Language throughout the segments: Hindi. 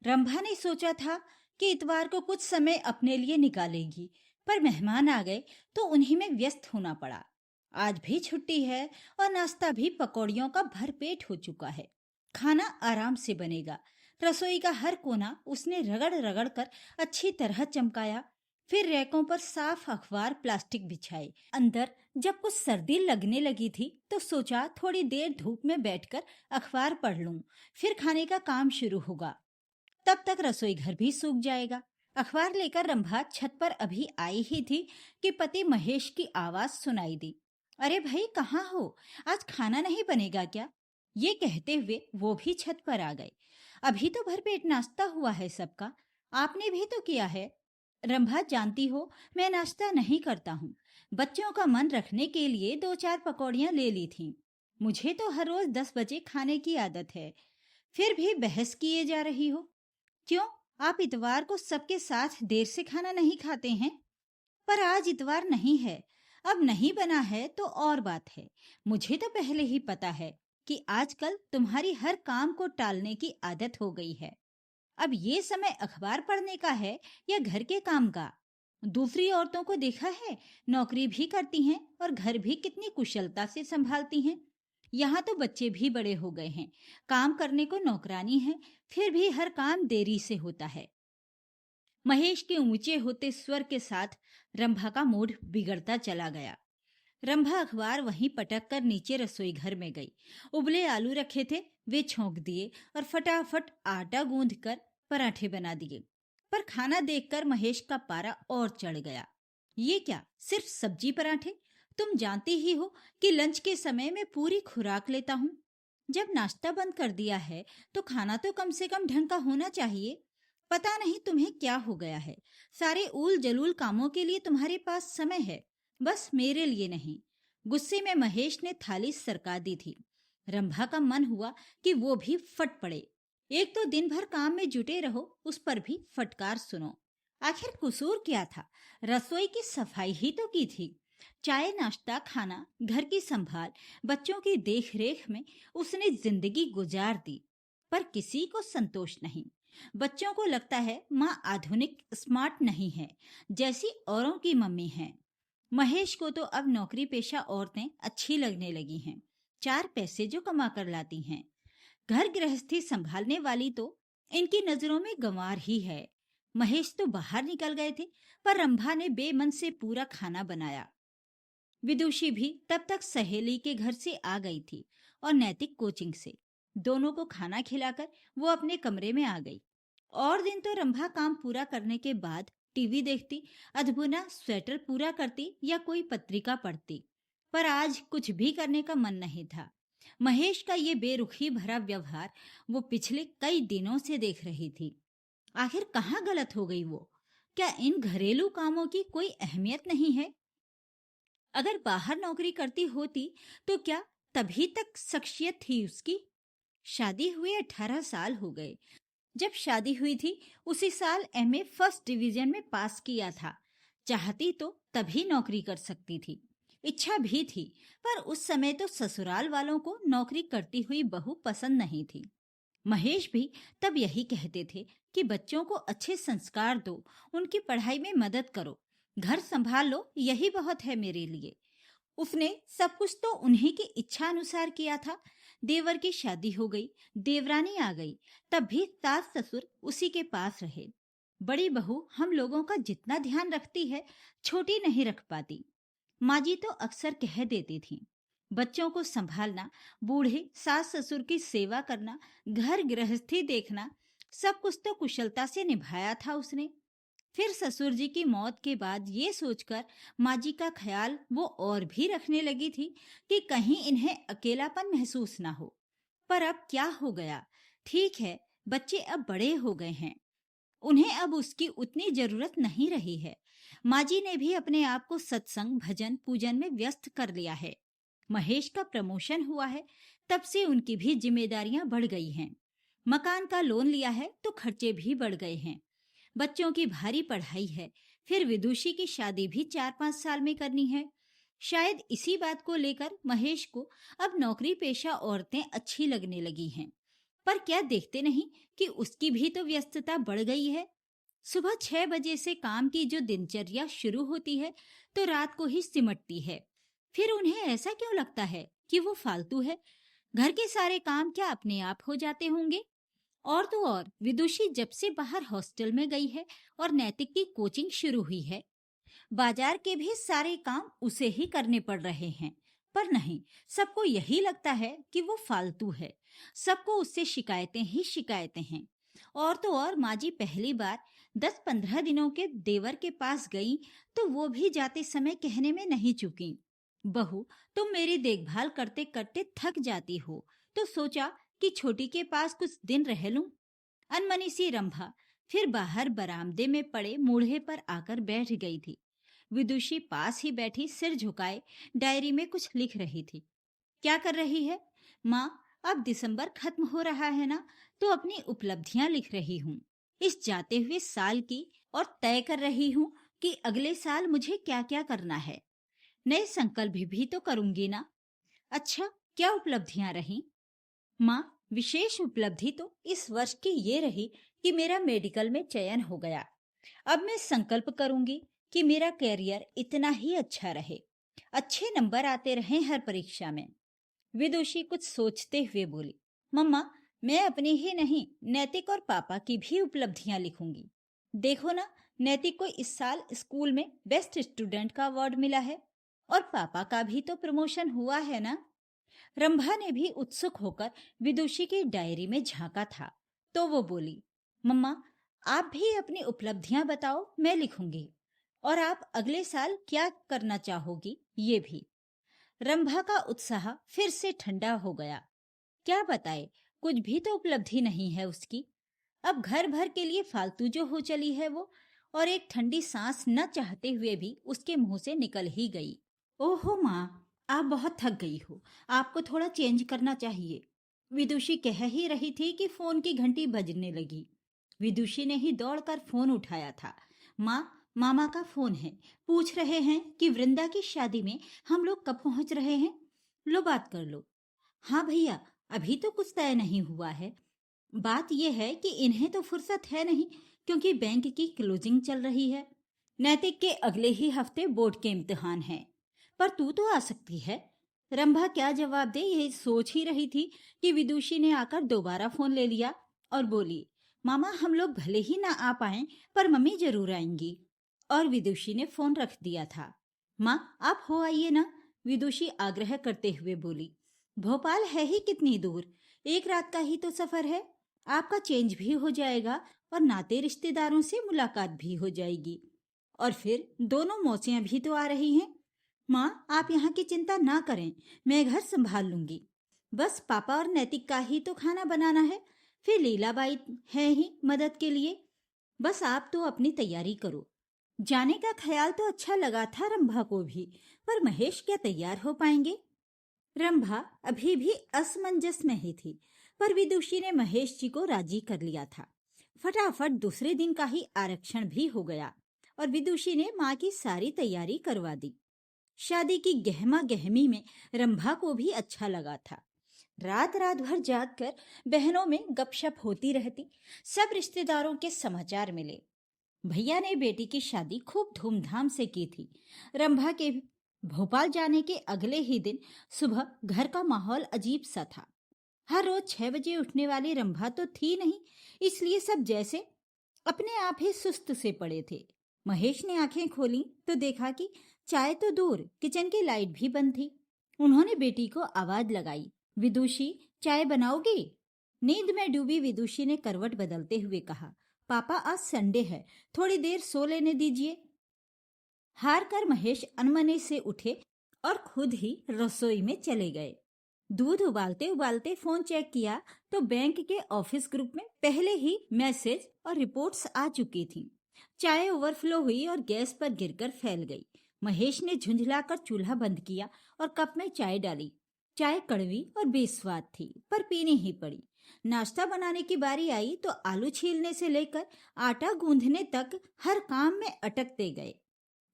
रंभा ने सोचा था कि इतवार को कुछ समय अपने लिए निकालेगी, पर मेहमान आ गए तो उन्हीं में व्यस्त होना पड़ा। आज भी छुट्टी है और नाश्ता भी पकौड़ियों का भरपेट हो चुका है। खाना आराम से बनेगा। रसोई का हर कोना उसने रगड़ रगड़ कर अच्छी तरह चमकाया। फिर रैकों पर साफ अखबार प्लास्टिक बिछाए। अंदर जब कुछ सर्दी लगने लगी थी तो सोचा थोड़ी देर धूप में बैठकर अखबार पढ़ लूं, फिर खाने का काम शुरू होगा। तब तक रसोई घर भी सूख जाएगा। अखबार लेकर रंभा छत पर अभी आई ही थी कि पति महेश की आवाज सुनाई दी। अरे भाई, कहाँ हो? आज खाना नहीं बनेगा क्या? ये कहते हुए वो भी छत पर आ गए। अभी तो भरपेट नाश्ता हुआ है सबका, आपने भी तो किया है। रंभा, जानती हो मैं नाश्ता नहीं करता हूँ। बच्चों का मन रखने के लिए 2-4 पकौड़ियाँ ले ली थी। मुझे तो हर रोज 10 बजे खाने की आदत है। फिर भी बहस किए जा रही हो। क्यों? आप इतवार को सबके साथ देर से खाना नहीं खाते हैं? पर आज इतवार नहीं है। अब नहीं बना है तो और बात है। मुझे तो पहले ही पता है कि आजकल तुम्हारी हर काम को टालने की आदत हो गई है। अब ये समय अखबार पढ़ने का है या घर के काम का? दूसरी औरतों को देखा है, नौकरी भी करती हैं और घर भी कितनी कुशलता से संभालती हैं। यहाँ तो बच्चे भी बड़े हो गए हैं, काम करने को नौकरानी है, फिर भी हर काम देरी से होता है। महेश के ऊंचे होते स्वर के साथ रंभा का मूड बिगड़ता चला गया। रंभा अखबार वहीं पटक कर नीचे रसोई घर में गई। उबले आलू रखे थे, वे छोंक दिए और फटाफट आटा गूंद कर पराठे बना दिए। पर खाना देखकर महेश का पारा और चढ़ गया। ये क्या, सिर्फ सब्जी पराठे? तुम जानती ही हो कि लंच के समय में पूरी खुराक लेता हूँ। जब नाश्ता बंद कर दिया है तो खाना तो कम से कम ढंग का होना चाहिए। पता नहीं तुम्हें क्या हो गया है। सारे ऊल जलूल कामों के लिए तुम्हारे पास समय है, बस मेरे लिए नहीं। गुस्से में महेश ने थाली सरका दी थी। रंभा का मन हुआ कि वो भी फट पड़े। एक तो दिन भर काम में जुटे रहो, उस पर भी फटकार सुनो। आखिर कसूर क्या था? रसोई की सफाई ही तो की थी। चाय नाश्ता खाना, घर की संभाल, बच्चों की देखरेख में उसने जिंदगी गुजार दी। पर किसी को संतोष नहीं। बच्चों को लगता है माँ आधुनिक स्मार्ट नहीं है, जैसी औरों की मम्मी है। महेश को तो अब नौकरी पेशा औरतें अच्छी लगने लगी हैं, 4 पैसे जो कमा कर लाती हैं। घर गृहस्थी संभालने वाली तो इनकी नजरों में गंवार ही है। महेश तो बाहर निकल गए थे, पर रंभा ने बेमन से पूरा खाना बनाया। विदुषी भी तब तक सहेली के घर से आ गई थी और नैतिक कोचिंग से। दोनों को खाना खिलाकर वो अपने कमरे में आ गई। और दिन तो रंभा काम पूरा करने के बाद टीवी देखती, अधबुना स्वेटर पूरा करती या कोई पत्रिका पढ़ती। पर आज कुछ भी करने का मन नहीं था। महेश का ये बेरुखी भरा व्यवहार वो पिछले कई दिनों से देख रही थी। आखिर कहाँ गलत हो गई वो? क्या इन घरेलू कामों की कोई अहमियत नहीं है? अगर बाहर नौकरी करती होती तो क्या तभी तक शख्सियत थी उसकी? शादी हुए 18 साल हो गए। जब शादी हुई थी उसी साल एमए फर्स्ट डिवीजन में पास किया था। चाहती तो तभी नौकरी कर सकती थी, इच्छा भी थी। पर उस समय तो ससुराल वालों को नौकरी करती हुई बहू पसंद नहीं थी। महेश भी तब यही कहते थे कि बच्चों को अच्छे संस्कार दो, उनकी पढ़ाई में मदद करो, घर संभाल लो, यही बहुत है मेरे लिए। उसने सब कुछ तो उन्हीं की इच्छा अनुसार किया था। देवर की शादी हो गई, देवरानी आ गई, तब भी सास ससुर उसी के पास रहे। बड़ी बहू हम लोगों का जितना ध्यान रखती है, छोटी नहीं रख पाती। माँ जी तो अक्सर कह देती थी, बच्चों को संभालना, बूढ़े सास ससुर की सेवा करना, घर गृहस्थी देखना, सब कुछ तो कुशलता से निभाया था उसने। फिर ससुर जी की मौत के बाद ये सोचकर माँ जी का ख्याल वो और भी रखने लगी थी कि कहीं इन्हें अकेलापन महसूस ना हो। पर अब क्या हो गया? ठीक है, बच्चे अब बड़े हो गए हैं, उन्हें अब उसकी उतनी जरूरत नहीं रही है। माँ जी ने भी अपने आप को सत्संग भजन पूजन में व्यस्त कर लिया है। महेश का प्रमोशन हुआ है, तब से उनकी भी जिम्मेदारियां बढ़ गई हैं। मकान का लोन लिया है तो खर्चे भी बढ़ गए हैं। बच्चों की भारी पढ़ाई है, फिर विदुषी की शादी भी 4-5 साल में करनी है। शायद इसी बात को लेकर महेश को अब नौकरी पेशा औरतें अच्छी लगने लगी हैं। पर क्या देखते नहीं कि उसकी भी तो व्यस्तता बढ़ गई है। सुबह 6 बजे से काम की जो दिनचर्या शुरू होती है तो रात को ही सिमटती है। फिर उन्हें ऐसा क्यों लगता है कि वो फालतू है? घर के सारे काम क्या अपने आप हो जाते होंगे? और तो और विदुषी जब से बाहर हॉस्टल में गई है और नैतिक की कोचिंग शुरू हुई है, बाजार के भी सारे काम उसे ही करने पड़ रहे हैं। पर नहीं, सबको यही लगता है कि वो फालतू है। सबको उससे शिकायतें ही शिकायतें हैं। और तो और माँ जी पहली बार 10-15 दिनों के देवर के पास गई तो वो भी जाते समय कहने में नहीं चूकी, बहू तुम मेरी देखभाल करते करते थक जाती हो, तो सोचा कि छोटी के पास कुछ दिन रह लूं। अनमनी सी रंभा फिर बाहर बरामदे में पड़े मूढ़े पर आकर बैठ गई थी। विदुषी पास ही बैठी सिर झुकाए डायरी में कुछ लिख रही थी। क्या कर रही है? माँ, अब दिसंबर खत्म हो रहा है ना, तो अपनी उपलब्धियां लिख रही हूँ इस जाते हुए साल की, और तय कर रही हूँ कि अगले साल मुझे क्या क्या करना है। नए संकल्प भी तो करूंगी ना। अच्छा, क्या उपलब्धियां रही? माँ, विशेष उपलब्धि तो इस वर्ष की ये रही कि मेरा मेडिकल में चयन हो गया। अब मैं संकल्प करूंगी कि मेरा करियर इतना ही अच्छा रहे, अच्छे नंबर आते रहें हर परीक्षा में। विदुषी कुछ सोचते हुए बोली, मम्मा, मैं अपनी ही नहीं नैतिक और पापा की भी उपलब्धियां लिखूंगी। देखो ना, नैतिक को इस साल स्कूल में बेस्ट स्टूडेंट का अवार्ड मिला है और पापा का भी तो प्रमोशन हुआ है ना। रंभा ने भी उत्सुक होकर विदुषी की डायरी में झांका था, तो वो बोली, मम्मा, आप भी अपनी उपलब्धियां बताओ, मैं लिखूंगी। और आप अगले साल क्या करना चाहोगी ये भी। रंभा का उत्साह फिर से ठंडा हो गया। क्या बताए, कुछ भी तो उपलब्धि नहीं है उसकी। अब घर भर के लिए फालतू जो हो चली है वो, और एक ठंडी सांस न चाहते हुए भी उसके मुंह से निकल ही गई। ओहो माँ, आप बहुत थक गई हो, आपको थोड़ा चेंज करना चाहिए। विदुषी कह ही रही थी कि फोन की घंटी बजने लगी। विदुषी ने ही दौड़कर फोन उठाया था। माँ, मामा का फोन है, पूछ रहे हैं कि वृंदा की शादी में हम लोग कब पहुंच रहे हैं, लो बात कर लो। हाँ भैया, अभी तो कुछ तय नहीं हुआ है। बात यह है कि इन्हें तो फुर्सत है नहीं, क्योंकि बैंक की क्लोजिंग चल रही है। नैतिक के अगले ही हफ्ते बोर्ड के इम्तिहान हैं। पर तू तो आ सकती है। रंभा क्या जवाब दे यही सोच ही रही थी कि विदुषी ने आकर दोबारा फोन ले लिया और बोली, मामा, हम लोग भले ही ना आ पाए पर मम्मी जरूर आएंगी। और विदुषी ने फोन रख दिया था। माँ, आप हो आइए ना, विदुषी आग्रह करते हुए बोली। भोपाल है ही कितनी दूर, एक रात का ही तो सफर है। आपका चेंज भी हो जाएगा और नाते रिश्तेदारों से मुलाकात भी हो जाएगी। और फिर दोनों मौसियां भी तो आ रही हैं। माँ, आप यहाँ की चिंता ना करें, मैं घर संभाल लूंगी। बस पापा और नैतिक का ही तो खाना बनाना है, फिर लीलाबाई है ही मदद के लिए। बस आप तो अपनी तैयारी करो। जाने का ख्याल तो अच्छा लगा था रंभा को भी, पर महेश क्या तैयार हो पाएंगे? रंभा अभी भी असमंजस में ही थी, पर विदुषी ने महेश जी को राजी कर लिया था। फटाफट दूसरे दिन का ही आरक्षण भी हो गया और विदुषी ने माँ की सारी तैयारी करवा दी। शादी की गहमा गहमी में रंभा को भी अच्छा लगा था। रात रात भर जागकर बहनों में गपशप होती रहती। सब रिश्तेदारों के समाचार मिले। भैया ने बेटी की शादी खूब धूमधाम से की थी। रंभा के भोपाल जाने के अगले ही दिन सुबह घर का माहौल अजीब सा था। हर रोज 6 बजे उठने वाली रंभा तो थी नहीं, इसलिए सब जैसे अपने आप ही सुस्त से पड़े थे। महेश ने आंखें खोली तो देखा कि चाय तो दूर, किचन की लाइट भी बंद थी। उन्होंने बेटी को आवाज लगाई, विदुषी, चाय बनाओगी? नींद में डूबी विदुषी ने करवट बदलते हुए कहा, पापा, आज संडे है, थोड़ी देर सो लेने दीजिए। हार कर महेश अनमने से उठे और खुद ही रसोई में चले गए। दूध उबालते उबालते फोन चेक किया तो बैंक के ऑफिस ग्रुप में पहले ही मैसेज और रिपोर्ट्स आ चुकी थी। चाय ओवरफ्लो हुई और गैस पर गिरकर फैल गई। महेश ने झुंझलाकर चूल्हा बंद किया और कप में चाय डाली। चाय कड़वी और बेस्वाद थी, पर पीनी ही पड़ी। नाश्ता बनाने की बारी आई तो आलू छीलने से लेकर आटा गूंधने तक हर काम में अटकते गए।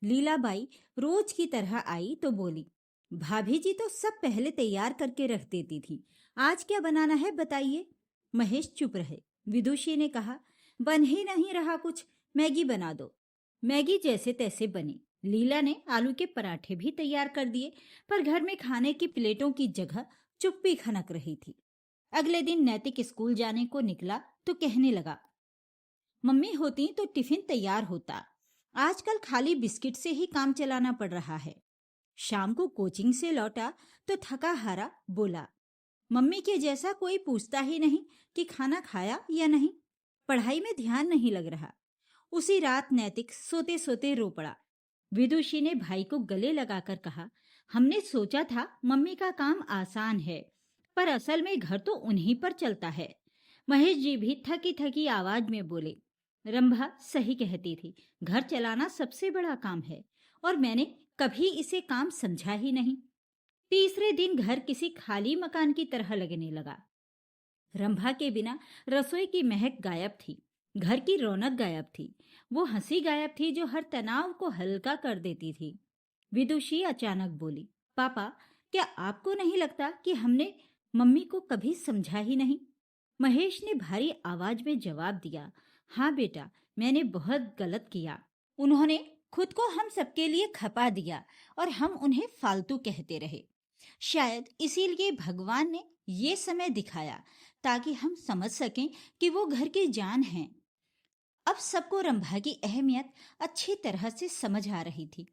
लीलाबाई रोज की तरह आई तो बोली, भाभी जी तो सब पहले तैयार करके रख देती थी, आज क्या बनाना है बताइए। महेश चुप रहे। विदुषी ने कहा, बन ही नहीं रहा कुछ, मैगी बना दो। मैगी जैसे तैसे बनी। लीला ने आलू के पराठे भी तैयार कर दिए, पर घर में खाने की प्लेटों की जगह चुप्पी खनक रही थी। अगले दिन नैतिक स्कूल जाने को निकला तो कहने लगा, मम्मी होती तो टिफिन तैयार होता। आजकल खाली बिस्किट से ही काम चलाना पड़ रहा है। शाम को कोचिंग से लौटा तो थका हारा बोला, मम्मी के जैसा कोई पूछता ही नहीं कि खाना खाया या नहीं। पढ़ाई में ध्यान नहीं लग रहा। उसी रात नैतिक सोते सोते रो पड़ा। विदुषी ने भाई को गले लगाकर कहा, हमने सोचा था मम्मी का काम आसान है, पर असल में घर तो उन्हीं पर चलता है। महेश जी भी थकी थकी आवाज में बोले, रंभा सही कहती थी, घर चलाना सबसे बड़ा काम है और मैंने कभी इसे काम समझा ही नहीं। तीसरे दिन घर किसी खाली मकान की तरह लगने लगा। रंभा के बिना रसोई की महक गायब थी, घर की रौनक गायब थी, वो हंसी गायब थी जो हर तनाव को हल्का कर देती थी। विदुषी अचानक बोली, पापा क्या आपको नहीं लगता कि हमने मम्मी को कभी समझा ही नहीं? महेश ने भारी आवाज में जवाब दिया, हाँ बेटा, मैंने बहुत गलत किया। उन्होंने खुद को हम सबके लिए खपा दिया और हम उन्हें फालतू कहते रहे। शायद इसीलिए भगवान ने ये समय दिखाया ताकि हम समझ सकें कि वो घर की जान हैं। अब सबको रंभा की अहमियत अच्छी तरह से समझ आ रही थी।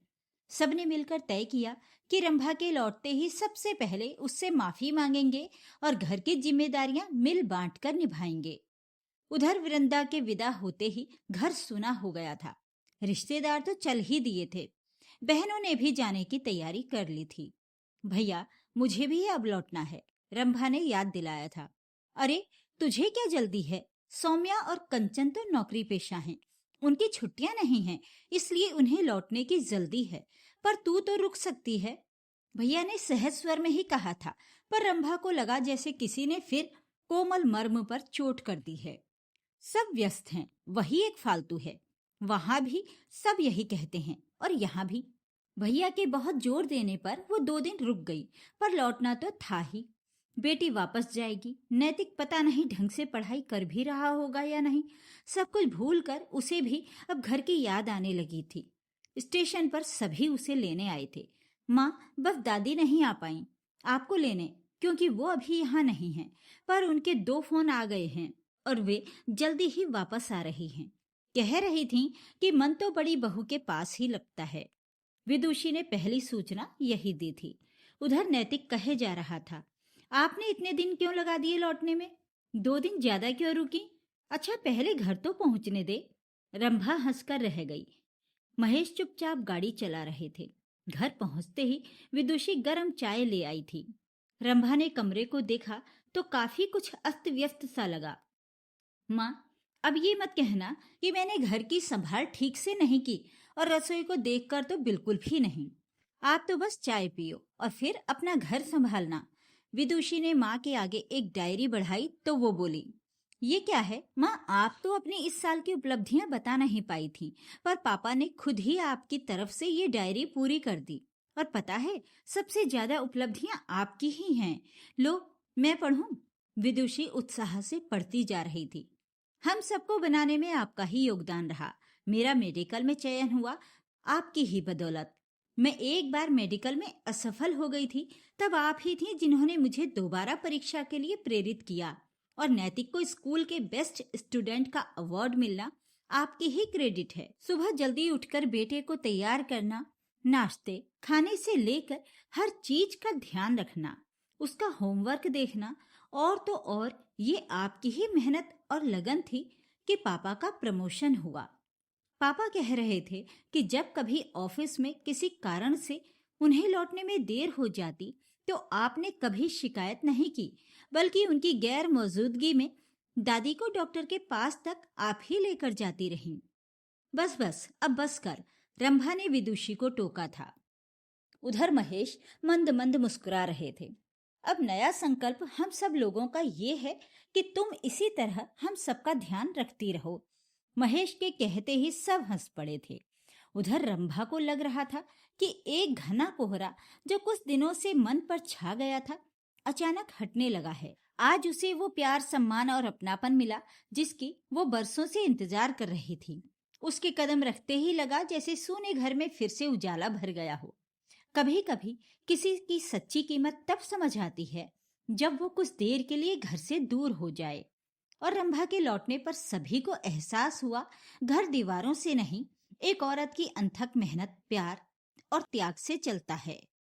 सबने मिलकर तय किया कि रंभा के लौटते ही सबसे पहले उससे माफी मांगेंगे और घर की जिम्मेदारियां मिल बांटकर निभाएंगे। उधर वृंदा के विदा होते ही घर सुना हो गया था। रिश्तेदार तो चल ही दिए थे। बहनों ने भी जाने की तैयारी कर ली थी। भैया, मुझे भी अब लौटना है, रंभा ने याद दिलाया था। अरे तुझे क्या जल्दी है? सौम्या और कंचन तो नौकरी पेशा हैं, उनकी छुट्टियां नहीं हैं, इसलिए उन्हें लौटने की जल्दी है, पर तू तो रुक सकती है। भैया ने सहज स्वर में ही कहा था, पर रंभा को लगा जैसे किसी ने फिर कोमल मर्म पर चोट कर दी है। सब व्यस्त हैं, वही एक फालतू है। वहां भी सब यही कहते हैं और यहाँ भी। भैया के बहुत जोर देने पर वो 2 दिन रुक गई, पर लौटना तो था ही। बेटी वापस जाएगी, नैतिक पता नहीं ढंग से पढ़ाई कर भी रहा होगा या नहीं। सब कुछ भूल कर उसे भी अब घर की याद आने लगी थी। स्टेशन पर सभी उसे लेने आए थे। माँ बस दादी नहीं आ पाई आपको लेने, क्योंकि वो अभी यहाँ नहीं हैं, पर उनके 2 फोन आ गए हैं और वे जल्दी ही वापस आ रही हैं। कह रही थीं कि मन तो बड़ी बहू के पास ही लगता है। विदुषी ने पहली सूचना यही दी थी। उधर नैतिक कहे जा रहा था, आपने इतने दिन क्यों लगा दिए लौटने में? 2 दिन ज्यादा क्यों रुकी? अच्छा पहले घर तो पहुंचने दे। रंभा हंसकर रह गई। महेश चुपचाप गाड़ी चला रहे थे। घर पहुंचते ही विदुषी गर्म चाय ले आई थी। रंभा ने कमरे को देखा तो काफी कुछ अस्त व्यस्त सा लगा। माँ, अब ये मत कहना कि मैंने घर की संभाल ठीक से नहीं की और रसोई को देखकर तो बिल्कुल भी नहीं। आप तो बस चाय पियो और फिर अपना घर संभालना। विदुषी ने माँ के आगे एक डायरी बढ़ाई तो वो बोली, ये क्या है माँ? आप तो अपनी इस साल की उपलब्धियां बता नहीं पाई थी, पर पापा ने खुद ही आपकी तरफ से ये डायरी पूरी कर दी। और पता है, सबसे ज्यादा उपलब्धियां आपकी ही हैं। लो मैं पढ़ूं? विदुषी उत्साह से पढ़ती जा रही थी। हम सबको बनाने में आपका ही योगदान रहा। मेरा मेडिकल में चयन हुआ आपकी ही बदौलत। मैं एक बार मेडिकल में असफल हो गई थी, तब आप ही थी जिन्होंने मुझे दोबारा परीक्षा के लिए प्रेरित किया। और नैतिक को स्कूल के बेस्ट स्टूडेंट का अवार्ड मिलना आपकी ही क्रेडिट है। सुबह जल्दी उठकर बेटे को तैयार करना, नाश्ते खाने से लेकर हर चीज का ध्यान रखना, उसका होमवर्क देखना, और तो और ये आपकी ही मेहनत और लगन थी कि पापा का प्रमोशन हुआ। पापा कह रहे थे कि जब कभी ऑफिस में किसी कारण से उन्हें लौटने में देर हो जाती तो आपने कभी शिकायत नहीं की, बल्कि उनकी गैर मौजूदगी में दादी को डॉक्टर के पास तक आप ही लेकर जाती रहीं। बस बस अब बस कर, रंभा ने विदुषी को टोका था। उधर महेश मंद मंद मुस्कुरा रहे थे। अब नया संकल्प हम सब लोगों का ये है कि तुम इसी तरह हम सबका ध्यान रखती रहो। महेश के कहते ही सब हंस पड़े थे। उधर रंभा को लग रहा था कि एक घना कोहरा जो कुछ दिनों से मन पर छा गया था, अचानक हटने लगा है। आज उसे वो प्यार, सम्मान और अपनापन मिला जिसकी वो बरसों से इंतजार कर रही थी। उसके कदम रखते ही लगा जैसे सूने घर में फिर से उजाला भर गया हो। कभी कभी किसी की सच्ची कीमत तब समझ आती है जब वो कुछ देर के लिए घर से दूर हो जाए। और रंभा के लौटने पर सभी को एहसास हुआ, घर दीवारों से नहीं, एक औरत की अनथक मेहनत, प्यार और त्याग से चलता है।